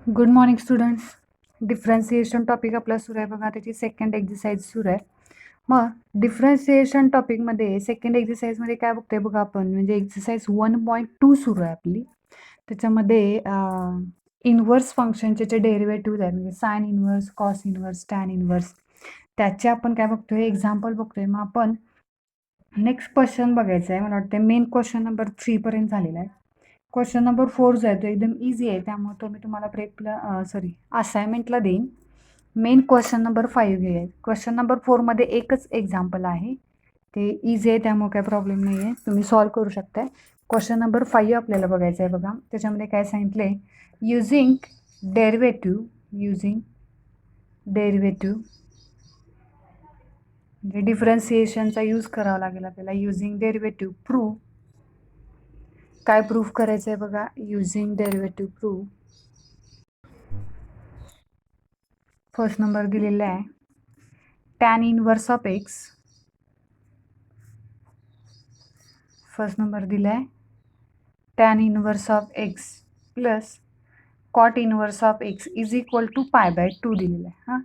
Good morning students. Differentiation topic आपला सुरू आहे बघा. त्याची सेकंड एक्झरसाइज सुरू आहे. मग डिफरन्सिएशन टॉपिकमध्ये सेकंड एक्झरसाइजमध्ये काय बघतोय बघा आपण, म्हणजे एक्झरसाइज 1.2 सुरू आहे आपली. त्याच्यामध्ये इनव्हर्स फंक्शनचे जे डेरिव्हेटिव्ह आहेत, म्हणजे sine inverse, cos inverse, tan inverse, त्याचे आपण काय बघतोय, एक्झाम्पल बघतोय. मग आपण नेक्स्ट क्वेश्चन बघायचा आहे. मला वाटतं मेन क्वेश्चन नंबर 3 पर्यंत झालेला आहे. क्वेश्चन नंबर 4 जो आहे तो एकदम इझी आहे, त्यामुळे तो मी तुम्हाला असाइनमेंटला देईन. मेन क्वेश्चन नंबर 5 आहे. क्वेश्चन नंबर 4मध्ये एकच एक्झाम्पल आहे, ते इझी आहे, त्यामुळे काय प्रॉब्लेम नाही आहे, तुम्ही सॉल्व्ह करू शकताय. क्वेश्चन नंबर 5 आपल्याला बघायचं आहे बघा. त्याच्यामध्ये काय सांगितलं आहे, युझिंग डेरिव्हेटिव्ह म्हणजे डिफरन्सिएशनचा यूज करावा लागेल आपल्याला. युझिंग डेरिव्हेटिव्ह प्रूव्ह, काय प्रूव्ह करायचं आहे बघा, using derivative prove. First number दिलेला आहे tan inverse of x. First number दिला आहे tan inverse of x plus cot inverse of x is equal to π/2 दिलेला आहे. हां,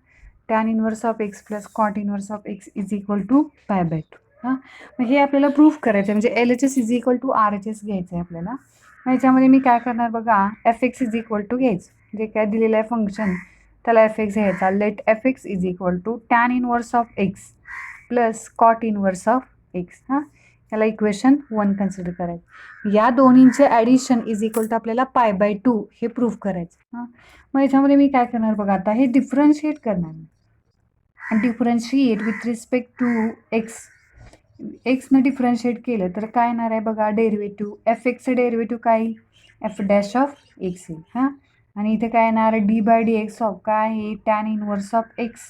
tan inverse of x plus cot inverse of x is equal to π/2. हां, मग हे आपल्याला प्रूफ करायचं आहे, म्हणजे LHS is equal to RHS घ्यायचं आहे आपल्याला. मग याच्यामध्ये मी काय करणार बघा, FX इज इक्वल टू घ्यायचं, जे काय दिलेलं आहे फंक्शन त्याला FX घ्यायचा. Let FX is equal to tan inverse of x plus cot inverse of x. हां, याला इक्वेशन 1 कन्सिडर करायचं. या दोन्हींचे ॲडिशन इज इक्वल टू आपल्याला π/2 हे प्रूव्ह करायचं. हां, मग याच्यामध्ये मी काय करणार बघा, आता हे डिफरन्शिएट करणार. डिफरन्शिएट विथ रिस्पेक्ट टू एक्सनं डिफरन्शिएट केलं तर काय येणार आहे बघा, डेरिव्हेटिव्ह FXचं डेरिव्हेटिव्ह काय, F' ऑफ एक्स येईल. हां, आणि इथे काय येणार, d/dx ऑफ काय आहे, tan inverse of x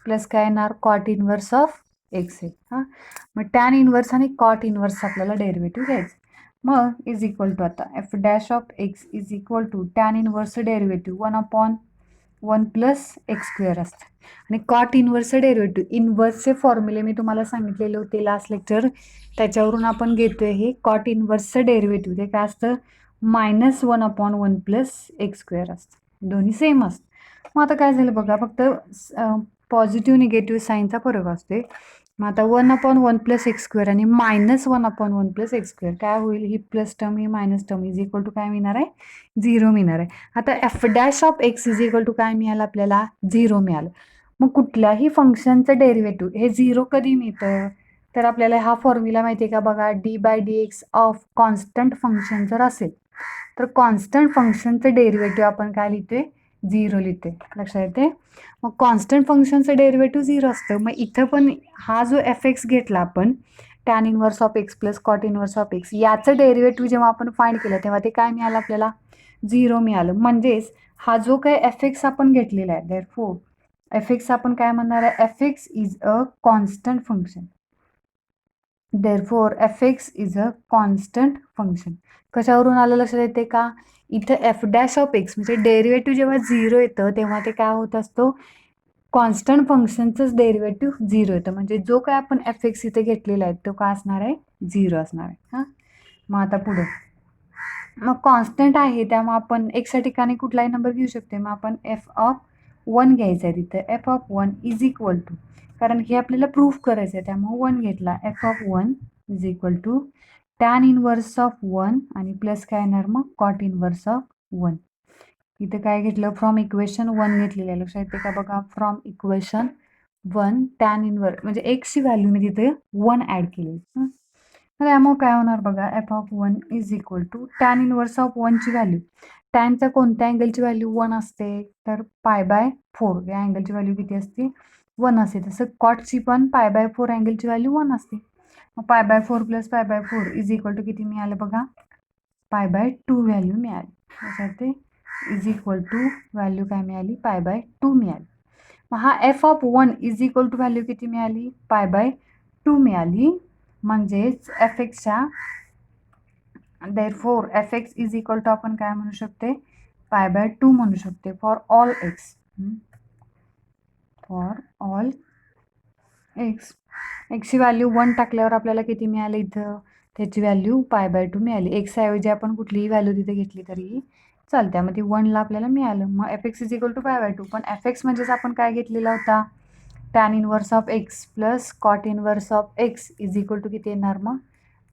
plus काय येणार, कॉट इनव्हर्स ऑफ एक्स आहे. हां, मग टॅन इनव्हर्स आणि कॉट इनव्हर्स आपल्याला डेरिव्हेटिव्ह घ्यायचं. मग इज इक्वल टू आता F' of x is equal to tan इनव्हर्सचं डेरिव्हेटिव्ह 1/1 प्लस एक्स स्क्वेअर असतं. आणि कॉट इनव्हर्सचं डेरिव्हेटिव्ह, इनव्हर्सचे फॉर्म्युले मी तुम्हाला सांगितलेले होते लास्ट लेक्चर, त्याच्यावरून आपण घेतोय हे कॉट इनव्हर्सचं डेरिव्हेटिव्ह. ते काय असतं, -1/1 प्लस एक्स स्क्वेअर असतं. दोन्ही सेम असतं. मग आता काय झालं बघा, फक्त पॉझिटिव्ह निगेटिव्ह साईनचा फरक असते. मग आता 1/1 प्लस एक्स स्क्वेअर आणि -1/1 प्लस एक्स स्क्वेअर काय होईल, ही प्लस टर्म ही minus term is equal to काय मिळणार आहे, 0 मिळणार आहे. आता F' of x is equal to काय मिळालं आपल्याला, 0 मिळालं. मग कुठल्याही फंक्शनचं डेरिव्हेटिव्ह हे 0 कधी मिळतं, तर आपल्याला हा फॉर्म्युला माहिती आहे का बघा, d/dx ऑफ कॉन्स्टंट फंक्शन जर असेल तर कॉन्स्टंट फंक्शनचं डेरिव्हेटिव्ह आपण काय लिहितोय, 0 लिहितोय. लक्षात येते. मग कॉन्स्टंट फंक्शनचं डेरिव्हेटिव्ह 0 असतं. मग इथं पण हा जो FX घेतला आपण, tan inverse of x plus cot inverse of x, याचं डेरिव्हेटिव्ह जेव्हा आपण फाइंड केलं तेव्हा ते काय मिळालं आपल्याला, 0 मिळालं. म्हणजेच हा जो काही FX आपण घेतलेला आहे, देअरफॉर FX आपण काय म्हणणार आहे, FX is a constant function. Therefore FX is a constant function. कशावरून आलं लक्षात येते का, इथं F' ऑफ एक्स म्हणजे डेरिव्हेटिव्ह जेव्हा 0 येतं तेव्हा ते काय होत असतो, कॉन्स्टंट फंक्शनचंच डेरिव्हेटिव्ह 0 येतं. म्हणजे जो काय आपण FX इथे घेतलेला आहे तो काय असणार आहे, 0 असणार आहे. हां, मग आता पुढे, मग कॉन्स्टंट आहे त्यामुळे आपण एक्सच्या ठिकाणी कुठलाही नंबर घेऊ शकते. मग आपण F(1) घ्यायचं आहे तिथं. F(1) इज इक्वल टू, कारण हे आपल्याला प्रूफ करायचं आहे त्यामुळे 1 घेतला. F(1) is equal to tan inverse of 1 आणि प्लस काय येणार मग, कॉट इनव्हर्स ऑफ 1. इथे काय घेतलं, फ्रॉम इक्वेशन 1 घेतलेलं आहे. लक्षात येते का बघा, फ्रॉम इक्वेशन 1 टॅन इनव्हर्स म्हणजे एक्सची व्हॅल्यू मी तिथे 1 ॲड केली. तर त्यामुळे काय होणार बघा, F(1) is equal to tan inverse of 1ची व्हॅल्यू, टॅनच्या कोणत्या अँगलची व्हॅल्यू 1 असते, तर π/4 या अँगलची व्हॅल्यू किती असते, 1 असते. तसं कॉटची पण π/4 अँगलची व्हॅल्यू 1 असते. मग π/4 प्लस π/4 इज इक्वल टू किती मिळालं बघा, π/2 व्हॅल्यू मिळाली. लक्षात ते इज इक्वल टू व्हॅल्यू काय मिळाली, π/2 मिळाली. मग हा F(1) is equal to value किती मिळाली, π/2 मिळाली. म्हणजेच FXच्या, therefore FX is equal to आपण काय म्हणू शकते, π/2 म्हणू शकते for all x. For all x, एक्सची व्हॅल्यू 1 टाकल्यावर आपल्याला किती मिळालं इथं, त्याची व्हॅल्यू π/2 मिळाली. एक्स ऐवजी आपण कुठलीही व्हॅल्यू तिथे घेतली तरी चालत्या. मग ती 1ला आपल्याला मिळालं. मग fx is equal to pi by 2. पण fx म्हणजेच आपण काय घेतलेला होता, tan inverse of x plus cot inverse of x is equal to किती येणार मग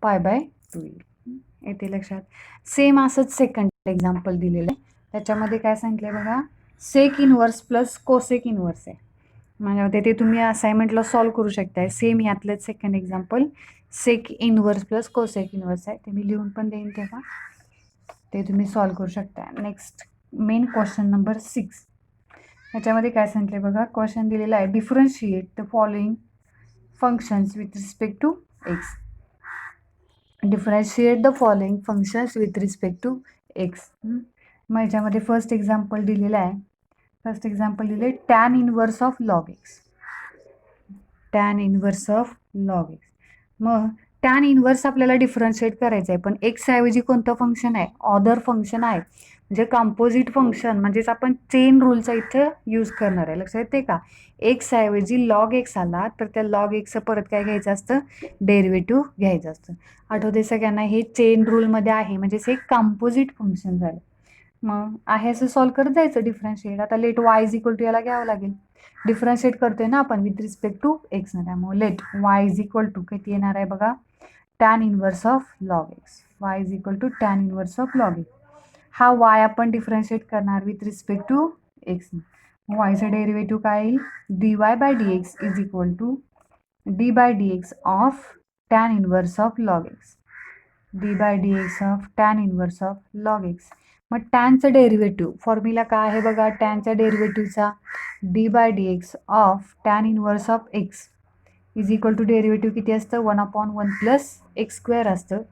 पाय बाय 2 येईल. येते लक्षात. सेम असंच सेकंड एक्झाम्पल दिलेलं आहे. त्याच्यामध्ये काय सांगितलं आहे बघा, सेक इनव्हर्स प्लस कोसेक इनव्हर्स आहे. म्हणजे ते तुम्ही असाइनमेंटला सॉल्व करू शकताय. सेम यातलंच सेकंड एक्झाम्पल सेक इनव्हर्स प्लस कोसेक इनव्हर्स आहे. ते मी लिहून पण देईन तेव्हा ते तुम्ही सॉल्व करू शकता. Next main question number 6. ह्याच्यामध्ये काय सांगितलं बघा, क्वेश्चन दिलेला आहे, differentiate the following functions with respect to x. Differentiate the following functions with respect to x. मग ह्याच्यामध्ये फर्स्ट एक्झाम्पल दिलेलं आहे. फर्स्ट एक्झाम्पल दिले tan inverse of log x. Tan inverse of log x. मग tan inverse आपल्याला differentiate करायचं आहे, पण एक्स ऐवजी कोणतं फंक्शन आहे, ऑदर फंक्शन आहे. म्हणजे कंपोजिट फंक्शन म्हणजेच आपण चेन रूलचा इथं यूज करणार आहे. लक्षात येते का, एक्स ऐवजी लॉग एक्स आला तर त्या लॉग एक्सचं परत काय घ्यायचं असतं, डेरिव्हेटिव्ह घ्यायचं असतं. आठवते सगळ्यांना, हे चेन रूलमध्ये आहे म्हणजेच हे कंपोजिट फंक्शन झालं. मग आहे असं सॉल्व करत जायचं डिफरन्शिएट. आता let y is equal to याला घ्यावं लागेल, डिफरन्शिएट करतोय ना आपण विथ रिस्पेक्ट टू एक्स ना, त्यामुळे let y is equal to किती येणार आहे बघा, tan inverse of log x. Y is equal to tan inverse of log x. हा वाय आपण डिफरन्शिएट करणार विथ रिस्पेक्ट टू एक्स. वायचं डेरिव्हेटिव्ह काय येईल, d y by d x is equal to d by d x of tan inverse of log x. D by d x of tan inverse of log x. मग टॅनचं derivative formula काय आहे बघा, टॅनच्या डेरिव्हेटिव्हचा d by d x of tan inverse of x is equal to derivative किती असतं, 1/1 plus x square असतं.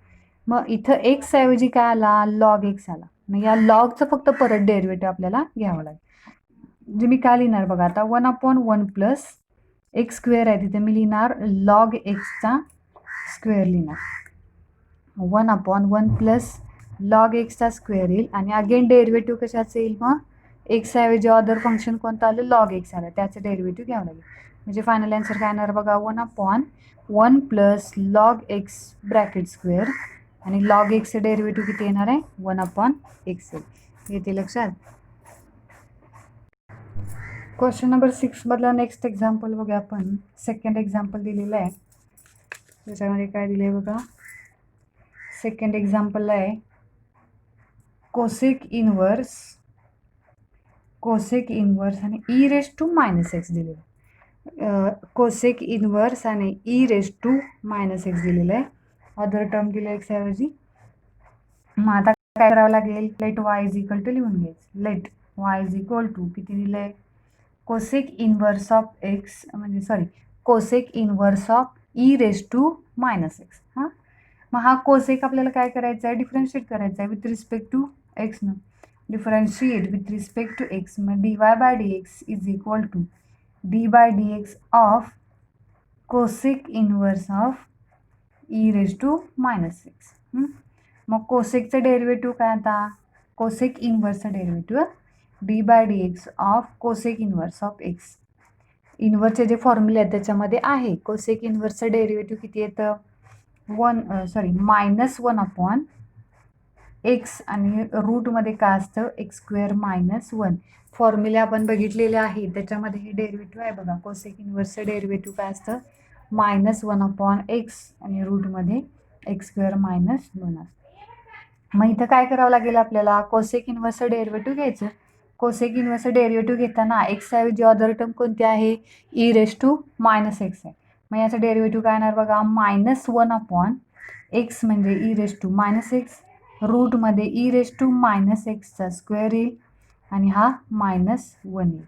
मग इथं एक्स ऐवजी काय आला, लॉग एक्स आला. मग या लॉगचं फक्त परत डेरिव्हेटिव्ह आपल्याला घ्यावं लागेल. म्हणजे मी काय लिहिणार बघा आता, 1/1 प्लस एक्स स्क्वेअर आहे, तिथे मी लिहिणार लॉग एक्सचा स्क्वेअर लिहिणार. 1/1 प्लस लॉग एक्सचा स्क्वेअर येईल आणि अगेन डेरिव्हेटिव्ह कशाचं येईल, मग एक्स ऐवजी अदर फंक्शन कोणतं आलं, लॉग एक्स आलं, त्याचं डेरिव्हेटिव्ह घ्यावं लागेल. म्हणजे फायनल आन्सर काय येणार बघा, 1/1 plus log x bracket square आणि लॉग एक्सचं डेरिव्हेटिव्ह किती येणार आहे, 1/x येते लक्षात. क्वेश्चन नंबर 6 मधला नेक्स्ट एक्झाम्पल बघा आपण. सेकंड एक्झाम्पल दिलेलं आहे. त्याच्यामध्ये काय दिलं आहे बघा, सेकंड एक्झाम्पलला आहे कोसेक इनवर्स आणि e raise to minus x दिलेलं आहे. कोसेक इनवर्स आणि e raise to minus x दिलेलं आहे. अदर टर्म दिलं एक्स ऐवजी. मग आता काय करावं लागेल, let y is equal to लिहून घ्यायचं. Let y is equal to किती दिलं आहे, कोसेक इनवर्स ऑफ एक्स म्हणजे sorry cosec inverse of e raise to minus x. हां, मग हा कोसेक आपल्याला काय करायचा आहे, डिफरन्शिएट करायचा आहे विथ रिस्पेक्ट टू एक्सनं. Differentiate with respect to x, मग d y by d x is equal to d by d x of cosec inverse of e raise to minus x. मग कोसेकचं डेरिव्हेटिव्ह काय आता, cosec इनवर्सचं derivative d by d x of cosec inverse of x. इनवर्सचे जे फॉर्म्युले आहेत त्याच्यामध्ये आहे कोसेक इनवर्सचं डेरिव्हेटिव्ह किती येतं, -1/x आणि रूटमध्ये काय असतं, एक्स स्क्वेअर -1. फॉर्म्युले आपण बघितलेले आहे त्याच्यामध्ये हे डेरिव्हेटिव्ह आहे बघा, कोसेक इनवर्सचं डेरिव्हेटिव्ह काय असतं, -1/x आणि रूटमध्ये एक्स स्क्वेअर -1 असतं. मग इथं काय करावं लागेल आपल्याला, कोसेक इनवर्सचं डेरिव्हेटिव्ह घ्यायचं. कोसेक इनवर्सचं डेरिव्हेटिव्ह घेताना एक्स ऐवजी अदर टर्म कोणती आहे, e raise to minus x आहे. मग याचं डेरिव्हेटिव्ह काय येणार बघा, -1/x म्हणजे e raise to minus x, रूटमध्ये ई रेस टू मायनस एक्सचा स्क्वेअर येईल आणि हा -1 येईल.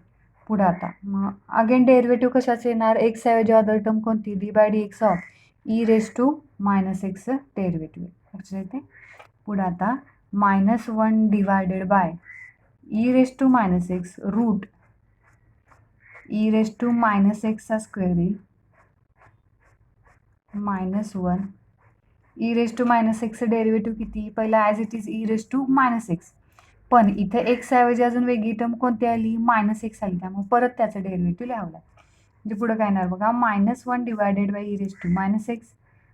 पुढं आता मग अगेन डेरिव्हेटिव्ह कशाचं येणार, एक्स ऐवजी अदर टर्म कोणती, d by d x of e raise to minus एक्सचं डेरिव्हेटिव्ह लक्षात येते. पुढं आता -1 divided by e raise to minus x root e raise to minus एक्सचा स्क्वेअर येईल -1. ई रेस टू मायनस एक्सचं डेरिव्हेटिव्ह किती, पहिला as it is e raise to minus x, पण इथे एक्स ऐवजी अजून वेगळी टर्म कोणती आली, -x आली, त्यामुळे परत त्याचं डेरिव्हेटिव्ह लिहावं लागतं. म्हणजे पुढं काय येणार बघा, -1 divided by e raise to minus x,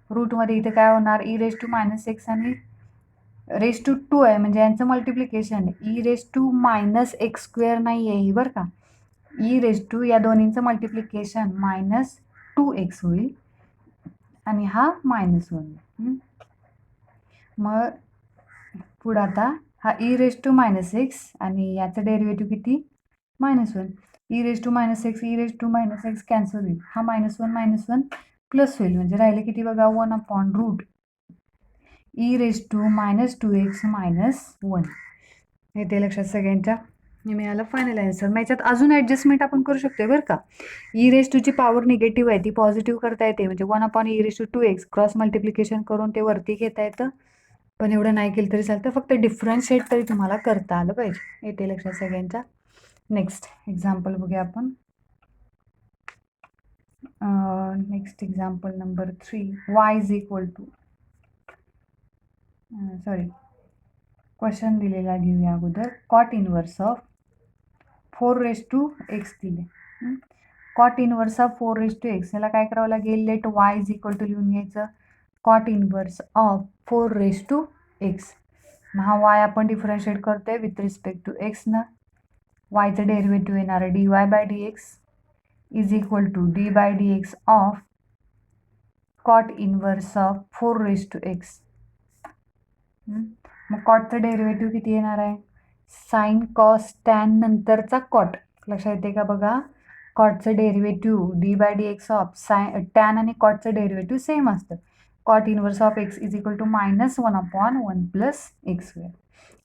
रूटमध्ये इथे काय होणार, e raise to minus x आणि रेस टू 2 आहे म्हणजे यांचं multiplication e raise to minus x square नाही आहे ही बरं का. ई रेस टू या दोन्हींचं मल्टिप्लिकेशन -2x होईल आणि हा -1. मग पुढं आता हा ई रेस टू -x आणि याचं डेरिव्हेटिव्ह किती -1. E raise to -x e raise to -x cancel होईल. हा -1 प्लस होईल म्हणजे राहिले किती बघा 1/रूट ई रेस टू -2x -1. येते लक्षात सगळ्यांच्या. हे मिळालं फायनल आन्सर. मग याच्यात अजून ॲडजस्टमेंट आपण करू शकतो बरं का. ई रेस टूची पॉवर निगेटिव्ह आहे ती पॉझिटिव्ह करता येते म्हणजे 1/e raise to 2x cross multiplication करून ते वरती घेता येतं. पण एवढं नाही केलं तरी चालतं फक्त डिफरन्शिएट तरी तुम्हाला करता आलं पाहिजे. येते लक्षात सगळ्यांच्या. नेक्स्ट एक्झाम्पल बघूया आपण. Next example number 3 y is equal to question दिलेला घेऊया अगोदर. कॉट इनवर्स ऑफ 4x दिले. कॉट इनवर्स ऑफ 4x याला काय करावं लागेल let y is equal to लिहून घ्यायचं कॉट इनवर्स ऑफ 4x. मग हा y आपण डिफरन्शिएट करतोय विथ रिस्पेक्ट टू x ना. yचं डेरिव्हेटिव्ह येणार आहे dy/dx is equal to d/dx of cot inverse of 4x. मग कॉटचं डेरिव्हेटिव्ह किती येणार आहे साइन कॉस टॅन नंतरचा कॉट. लक्षात येते का बघा. कॉटचं डेरिव्हेटिव्ह d/dx ऑफ टॅन आणि कॉटचं डेरिव्हेटिव्ह सेम असतं. Cot inverse of x is equal to -1/1 plus x².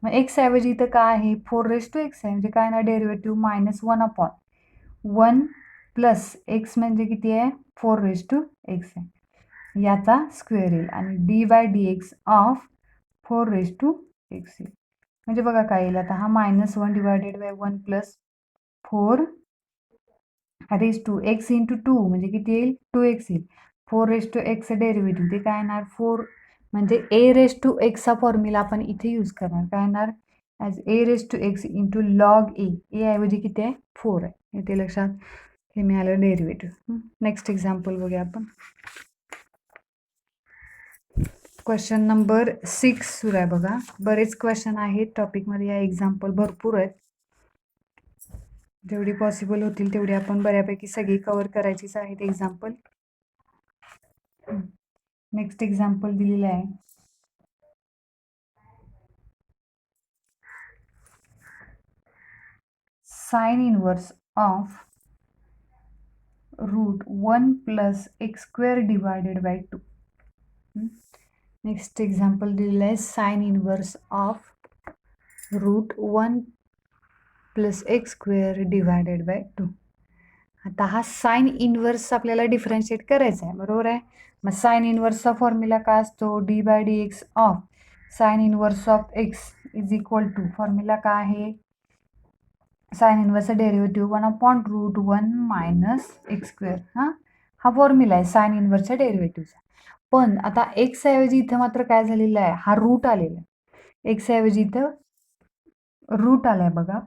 मग x ऐवजी इथं काय आहे 4x आहे म्हणजे काय ना डेरिव्हेटिव्ह -1/1 प्लस x म्हणजे किती आहे 4x आहे. याचा स्क्वेअर येईल आणि d/dx ऑफ 4x येईल. म्हणजे बघा काय येईल आता हा -1 divided by 1 plus 4 raise to x into 2 म्हणजे किती येईल 2x येईल. 4x डेरिव्हेटिव्ह ते काय येणार 4 म्हणजे a रेस टू x चा फॉर्म्युला आपण इथे यूज करणार. काय येणार as a raise to x into log a ऐवजी किती आहे 4 आहे. इथे लक्षात हे मिळालं डेरिव्हेटिव्ह. नेक्स्ट एक्झाम्पल बघूया आपण. क्वेश्चन नंबर 6 सुरू आहे बघा. बरेच क्वेश्चन आहेत टॉपिकमध्ये या एक्झाम्पल भरपूर आहेत. जेवढी पॉसिबल होतील तेवढी आपण बऱ्यापैकी सगळी कव्हर करायचीच आहेत एक्झाम्पल. नेक्स्ट एक्झाम्पल दिलेलं आहे sign inverse of √1 plus x² divided by 2. Next example दिलेलं आहे sign inverse of √1 plus x² divided by 2. आता हा साइन इनवर्स आपल्याला डिफरन्शिएट करायचा आहे बरोबर आहे. मग साइन इनवर्सचा फॉर्म्युला काय असतो d/dx of sine inverse of x is equal to formula काय आहे साइन इनवर्सचा डेरिव्हेटिव्ह 1/√1 मायनस x². हा फॉर्म्युला आहे साइन इनवर्सच्या डेरिव्हेटिव्हचा. पण आता x ऐवजी इथं मात्र काय झालेलं आहे हा रूट आलेला आहे. x ऐवजी इथं रूट आलाय बघा.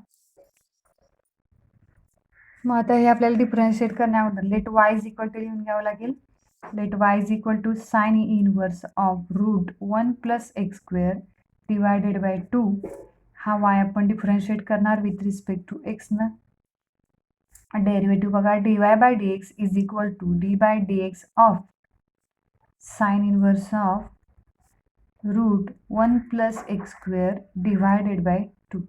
मग आता हे आपल्याला डिफरन्शिएट करण्याअगोदर let y is equal to लिहून घ्यावं लागेल. Let y is equal to sine inverse of √1 plus x² divided by 2. हा y आपण डिफरन्शिएट करणार विथ रिस्पेक्ट टू x ना. डेरिव्हेटिव्ह बघा dy/dx is equal to d/dx of sine inverse of √1 plus x² divided by 2.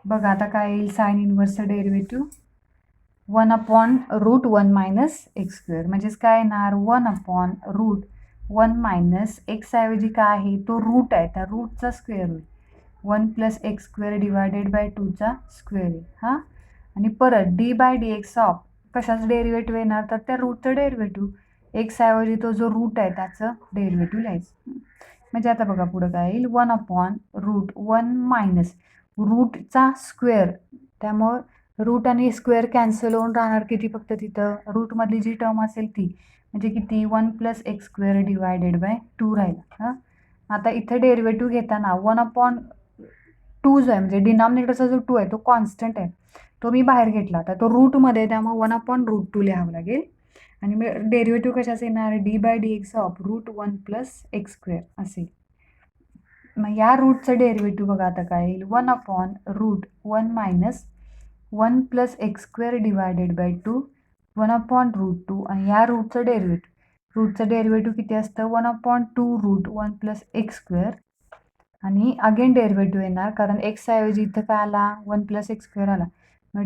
बघा आता काय येईल sign इनवर्सचं डेरिव्हेटिव्ह 1/√1 मायनस x² म्हणजेच काय येणार 1/√1 मायनस x ऐवजी काय आहे तो रूट आहे त्या रूटचा स्क्वेअर होईल 1 प्लस x² डिवायडेड बाय 2चा स्क्वेअर येईल. आणि परत d/dx ऑफ कशाचं डेरिव्हेटिव्ह येणार तर त्या रूटचं डेरिव्हेटिव्ह x ऐवजी तो जो रूट आहे त्याचं डेरिव्हेटिव्ह लिहायचं. म्हणजे आता बघा पुढं काय येईल 1/√1 मायनस रूटचा स्क्वेअर त्यामुळं रूट आणि स्क्वेअर कॅन्सल होऊन राहणार किती फक्त तिथं रूटमधली जी टर्म असेल ती म्हणजे किती 1 प्लस x² डिवायडेड बाय 2 राहिला. आता इथं डेरिव्हेटिव्ह घेताना 1/2 जो आहे म्हणजे डिनॉमिनेटरचा जो 2 आहे तो कॉन्स्टंट आहे तो मी बाहेर घेतला. आता तो रूटमध्ये त्यामुळे 1/√2 लिहावं लागेल. आणि मग डेरिव्हेटिव्ह कशाचं येणार d/dx ऑफ √1 प्लस x² असेल. मग या रूटचं डेरिव्हेटिव्ह बघा आता काय येईल 1/√1 minus 1 plus x square divided by 2 1/√2 आणि या रूटचं डेरिव्हेटिव्ह किती असतं 1/2√1 प्लस एक्स स्क्वेअर आणि अगेन डेरिव्हेटिव्ह येणार कारण एक्स ऐवजी इथं काय आला 1 प्लस एक्स स्क्वेअर आला मग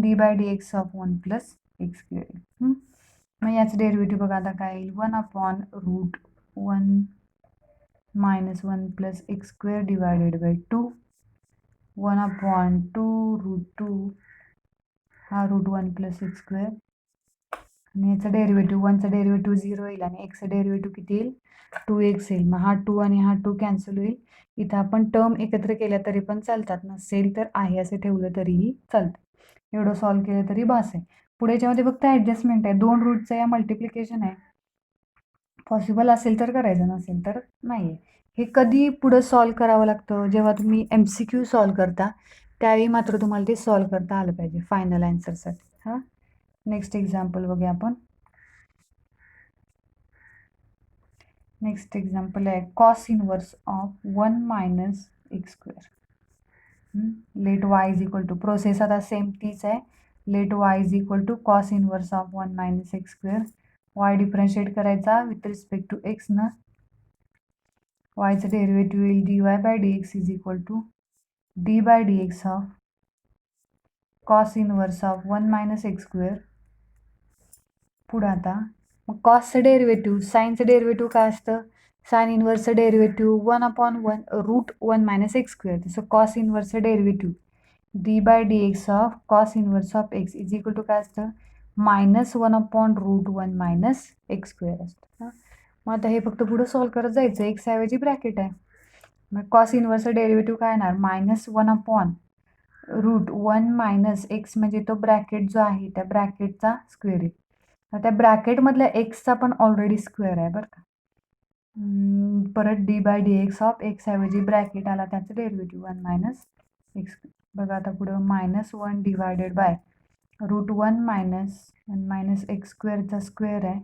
d by d x of 1 plus x square मग याचं डेरिव्हेटिव्ह बघा आता काय येईल 1/√1 minus 1 plus x square divided by 2 1/2√2 हा √1 प्लस एक्स स्क्वेअर आणि याचं डेरिव्हेटिव्ह 1चं डेरिव्हेटिव्ह 0 येईल आणि एक्सचं डेरिव्हेटिव्ह किती येईल 2x येईल मग हा 2 आणि हा 2 कॅन्सल होईल इथं आपण टर्म एकत्र केल्या तरी पण चालतात नसेल तर आहे असं ठेवलं तरीही चालतं एवढं सॉल्व्ह केलं तरी बास आहे पुढे याच्यामध्ये फक्त ॲडजस्टमेंट आहे 2 रूटचं या मल्टिप्लिकेशन आहे पॉसिबल असेल तर करायचं नसेल तर नाही आहे हे कधी पुढं सॉल्व्ह करावं लागतं जेव्हा तुम्ही MCQ सॉल्व्ह करता त्यावेळी मात्र तुम्हाला ते सॉल्व्ह करता आलं पाहिजे फायनल आन्सरसाठी हां नेक्स्ट एक्झाम्पल बघूया आपण नेक्स्ट एक्झाम्पल आहे cos inverse of 1 minus x square let y is equal to process आता सेम तीच आहे let y is equal to cos inverse of 1 minus x square y differentiate करायचा with respect to x ना वायचं derivative येईल dy by dx is equal to d by d x of cos inverse of 1 minus x square पुढं आता मग कॉसचं derivative साईनचं derivative काय असतं साइन इनवर्सचं डेरिव्हेटिव्ह 1/√1 मायनस एक्स स्क्वेअर तसं कॉस इनवर्सचं derivative d by d x of cos inverse of x is equal to काय असतं -1/√1 मायनस एक्स स्क्वेअर असतं मग आता हे फक्त पुढं सॉल्व्ह करत जायचं एक्स ऐवजी ब्रॅकेट आहे मग कॉस इनवर्सचं डेरिव्हेटिव्ह काय येणार -1/√1 मायनस एक्स म्हणजे तो ब्रॅकेट जो आहे त्या ब्रॅकेटचा स्क्वेअर आहे त्या ब्रॅकेटमधल्या एक्सचा पण ऑलरेडी स्क्वेअर आहे बरं का परत d by d x of x ऐवजी ब्रॅकेट आला त्याचं डेरिव्हेटिव्ह 1 मायनस एक्स बघा आता पुढं -1 डिवायडेड बाय √1 मायनस एक्स स्क्वेअरचा स्क्वेअर आहे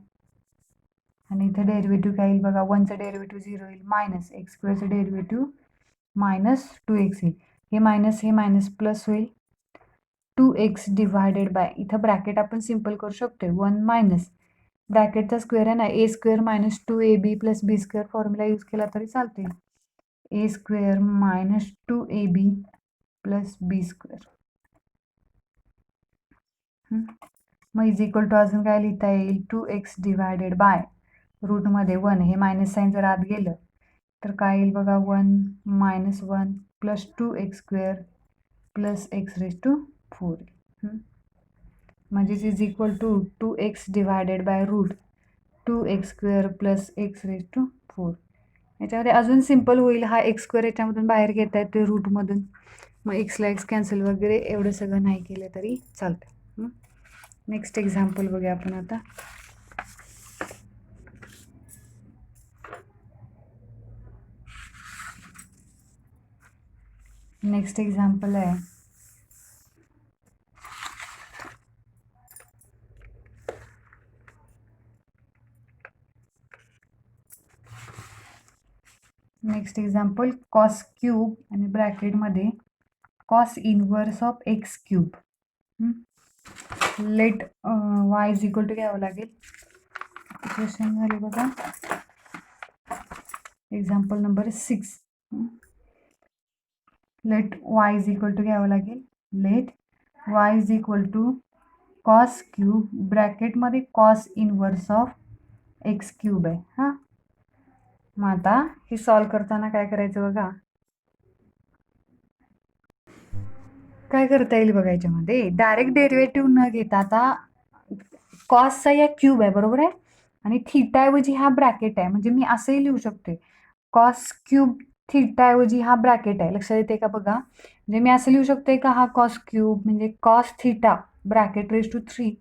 आणि इथे डेरिव्हेटिव्ह काय येईल बघा 1चं डेरिव्हेटिव्ह 0 येईल मायनस एक्स स्क्वेअरचं डेरिव्हेटिव्ह -2x येईल हे मायनस प्लस होईल 2x डिवायडेड बाय इथं ब्रॅकेट आपण सिम्पल करू शकतो 1 मायनस ब्रॅकेटचा स्क्वेअर आहे ना a square minus 2ab plus b square formula use केला तरी चालते a square minus 2ab plus b square मग इज इक्वल टू अजून काय लिहिता येईल 2x डिवायडेड बाय रूटमध्ये 1 हे मायनस साईन जर आत गेलं तर काय येईल बघा 1 - 1 plus 2x square plus x raise to 4 म्हणजेच is equal to 2x divided by root 2x square plus x raise to 4 याच्यामध्ये अजून सिम्पल होईल हा एक्स स्क्वेअर याच्यामधून बाहेर घेता येते रूटमधून मग एक्सला एक्स कॅन्सल वगैरे एवढं सगळं नाही केलं तरी चालतं नेक्स्ट एक्झाम्पल बघूया आपण आता नेक्स्ट एक्झाम्पल आहे नेक्स्ट एक्झाम्पल कॉस क्यूब आणि ब्रॅकेटमध्ये cos inverse of x cube let y is equal to घ्यावं लागेल क्वेश्चन झाले बघा example number 6 let y is equal to घ्यावं लागेल let y is equal to cos cube ब्रॅकेटमध्ये cos inverse of x cube आहे हां मग आता हे सॉल्व्ह करताना काय करायचं बघा काय करता येईल बघा याच्यामध्ये डायरेक्ट डेरिव्हेटिव्ह न घेता आता कॉसचा या क्यूब आहे बरोबर आहे आणि थीटाऐवजी हा ब्रॅकेट आहे म्हणजे मी असंही लिहू शकते कॉस क्यूब थीटाऐवजी हा ब्रॅकेट आहे लक्षात येते का बघा म्हणजे मी असं लिहू शकते का हा कॉस क्यूब म्हणजे cos theta bracket raise to 3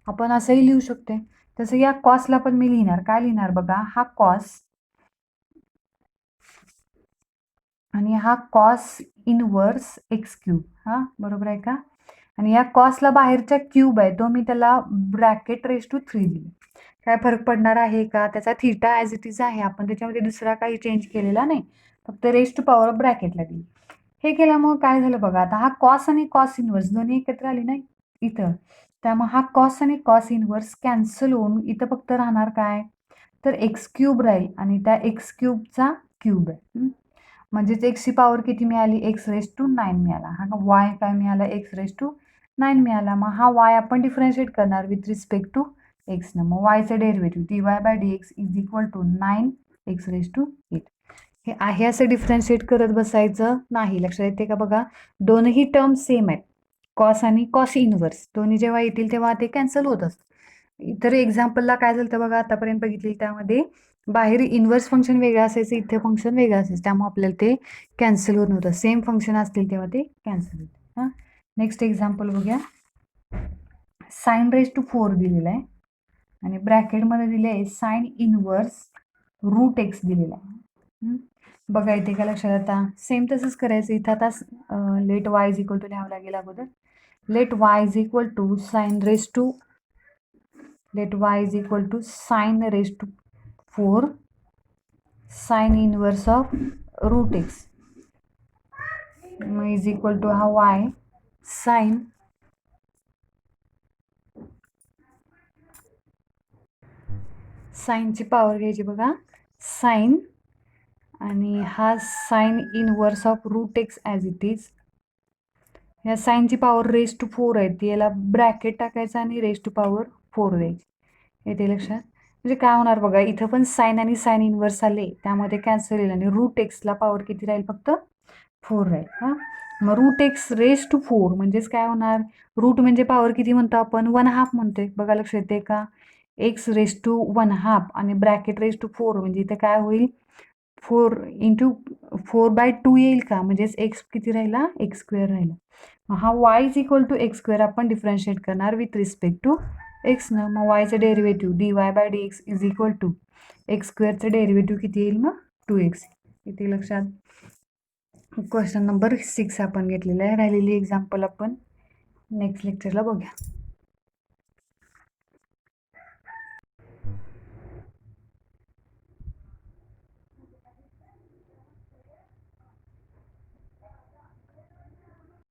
आपण असंही लिहू शकते तसं या कॉसला पण मी लिहिणार काय लिहिणार बघा हा कॉस आणि हा कॉस इनवर्स एक्स क्यूब हां बरोबर आहे का आणि या कॉसला बाहेरचा क्यूब आहे तो मी त्याला ब्रॅकेट रेज टू 3 दिली काय फरक पडणार आहे का त्याचा थीटा ॲज इट इज आहे आपण त्याच्यामध्ये दुसरा काही चेंज केलेला नाही फक्त रेज टू पॉवर ब्रॅकेटला दिली. हे केल्यामुळे काय झालं बघा, आता हा कॉस आणि कॉस इन्व्हर्स दोन्ही एकत्र आली नाही इथं, त्यामुळे हा कॉस आणि कॉस इन्व्हर्स कॅन्सल होऊन इथं फक्त राहणार काय, तर एक्स क्यूब राहील आणि त्या एक्स क्यूबचा क्यूब आहे. म्हणजेच एक्सची पॉवर किती मिळाली, एक्स रेज टू 9 मिळाला. हा वाय काय मिळाला, एक्स रेज टू 9 मिळाला. मग हा वाय आपण डिफरन्शिएट करणार विथ रिस्पेक्ट टू एक्स न. मग वायचं derivative dy by dx is equal to 9 x raise to 8. हे आहे असं डिफरन्शिएट करत बसायचं नाही. लक्षात येते का बघा, दोनही टर्म सेम आहेत, कॉस आणि कॉस इनव्हर्स. दोन्ही जेव्हा येतील तेव्हा ते कॅन्सल होत असतं. इतर एक्झाम्पलला काय झालं बघा, आतापर्यंत बघितली त्यामध्ये बाहेर इन्व्हर्स फंक्शन वेगळं असायचं, इथे फंक्शन वेगळं असायचं, त्यामुळे आपल्याला ते कॅन्सल होत नव्हतं. सेम फंक्शन असतील तेव्हा ते कॅन्सल होतं. हां, नेक्स्ट एक्झाम्पल बघूया. साइन रेज टू 4 दिलेला आहे आणि ब्रॅकेटमध्ये दिले आहे साइन इनव्हर्स रूट एक्स दिलेला आहे. बघा इथे का लक्षात, आता सेम तसंच करायचं. इथं आता let y is equal to लिहावं लागेल अगोदर. Let y is equal to sine raise to sine raise to 4 sine inverse of root x is equal to हा वाय साइन साइनची पॉवर घ्यायची बघा, साइन आणि हा sine inverse of root x as it is. ह्या साइनची power raise to 4 आहे, ती याला ब्रॅकेट टाकायचं आणि रेज टू पॉवर 4 द्यायची. येते लक्षात. म्हणजे काय होणार बघा, इथं पण साइन आणि साइन इनवर्स आले त्यामध्ये कॅन्सल येईल आणि रूट एक्सला पॉवर किती राहील, फक्त 4 राहील. हां, मग रूट एक्स रेज टू 4 म्हणजेच काय होणार, रूट म्हणजे पॉवर किती म्हणतो आपण, 1/2 म्हणतोय. बघा लक्षात येते का, एक्स रेज टू 1/2 आणि ब्रॅकेट रेज टू 4 म्हणजे इथे काय होईल, 4 इंटू 4/2 येईल का, म्हणजेच एक्स किती राहिला, एक्स स्क्वेअर राहिला. हा y is equal to x square आपण डिफरन्शिएट करणार विथ रिस्पेक्ट टू एक्स न. मग वायचं derivative dy by dx is equal to x स्क्वेअरचं डेरिव्हेटिव्ह किती येईल, मग 2x. इथे लक्षात. क्वेश्चन नंबर 6 आपण घेतलेला आहे. राहिलेली एक्झाम्पल आपण नेक्स्ट लेक्चरला बघूया.